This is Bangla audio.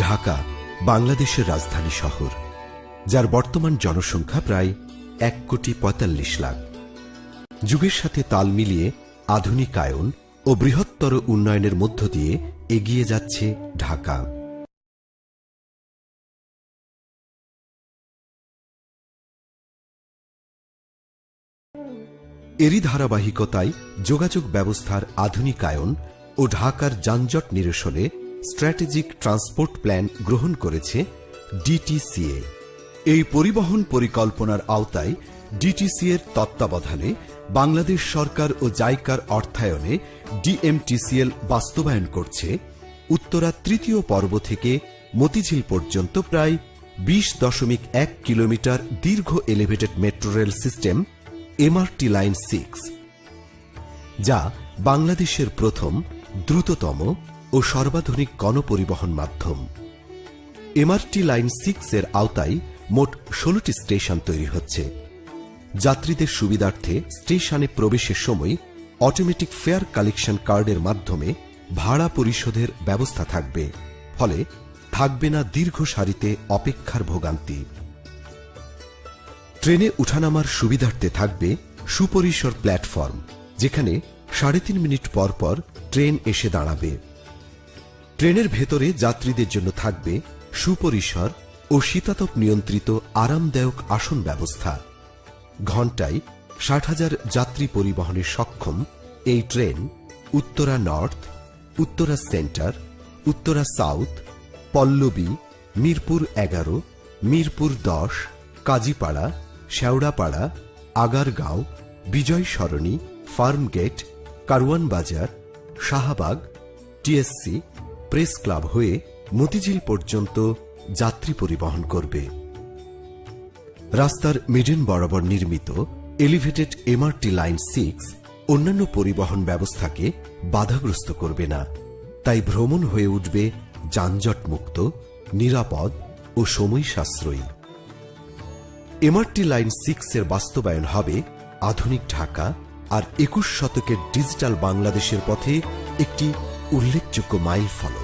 ঢাকা বাংলাদেশের রাজধানী শহর, যার বর্তমান জনসংখ্যা প্রায় 1,45,00,000। যুগের সাথে তাল মিলিয়ে আধুনিকায়ন ও বৃহত্তর উন্নয়নের মধ্য দিয়ে এগিয়ে যাচ্ছে ঢাকা। এরই ধারাবাহিকতায় যোগাযোগ ব্যবস্থার আধুনিকায়ন ও ঢাকার যানজট নিরসনে স্ট্র্যাটেজিক ট্রান্সপোর্ট প্ল্যান গ্রহণ করেছে ডিটিসিএ। এই পরিবহন পরিকল্পনার আওতায় ডিটিসিএর তত্ত্বাবধানে বাংলাদেশ সরকার ও জাইকার অর্থায়নে ডিএমটিসিএল বাস্তবায়ন করছে উত্তরা তৃতীয় পর্ব থেকে মতিঝিল পর্যন্ত প্রায় 20.1 কিলোমিটার দীর্ঘ elevated metro rail system MRT line 6, যা বাংলাদেশের প্রথম দ্রুততম ও সর্বাধুনিক গণপরিবহন মাধ্যম। এমআরটি লাইন 6 এর আওতায় মোট 16টি স্টেশন তৈরি হচ্ছে। যাত্রীদের সুবিধার্থে স্টেশনে প্রবেশের সময় অটোমেটিক ফেয়ার কালেকশন কার্ডের মাধ্যমে ভাড়া পরিশোধের ব্যবস্থা থাকবে, ফলে থাকবে না দীর্ঘ সারিতে অপেক্ষার ভোগান্তি। ট্রেনে উঠানামার সুবিধার্থে থাকবে সুপরিসর প্ল্যাটফর্ম, যেখানে 3.5 মিনিট পর পর ট্রেন এসে দাঁড়াবে। ট্রেনের ভেতরে যাত্রীদের জন্য থাকবে সুপরিসর ও শীতাতপ নিয়ন্ত্রিত আরামদায়ক আসন ব্যবস্থা। ঘণ্টায় 60,000 যাত্রী পরিবহনে সক্ষম এই train Uttara north, Uttara centre, Uttara south, Pallabi, Mirpur 11, Mirpur 10, Kazipara, Shewrapara, Agargaon, Bijoy Sarani, Farmgate, Karwan Bazar, Shahbag, TSC, press club হয়ে মতিঝিল পর্যন্ত যাত্রী পরিবহন করবে। রাস্তার মিডেন বরাবর নির্মিত এলিভেটেড এমআরটি লাইন 6 অন্যান্য পরিবহন ব্যবস্থাকে বাধাগ্রস্ত করবে না, তাই ভ্রমণ হয়ে উঠবে যানজটমুক্ত, নিরাপদ ও সময় সাশ্রয়ী। এমআরটি লাইন 6 এর বাস্তবায়ন হবে আধুনিক ঢাকা আর 21 শতকের ডিজিটাল বাংলাদেশের পথে একটি উল্লেখযোগ্য মাইলফলক।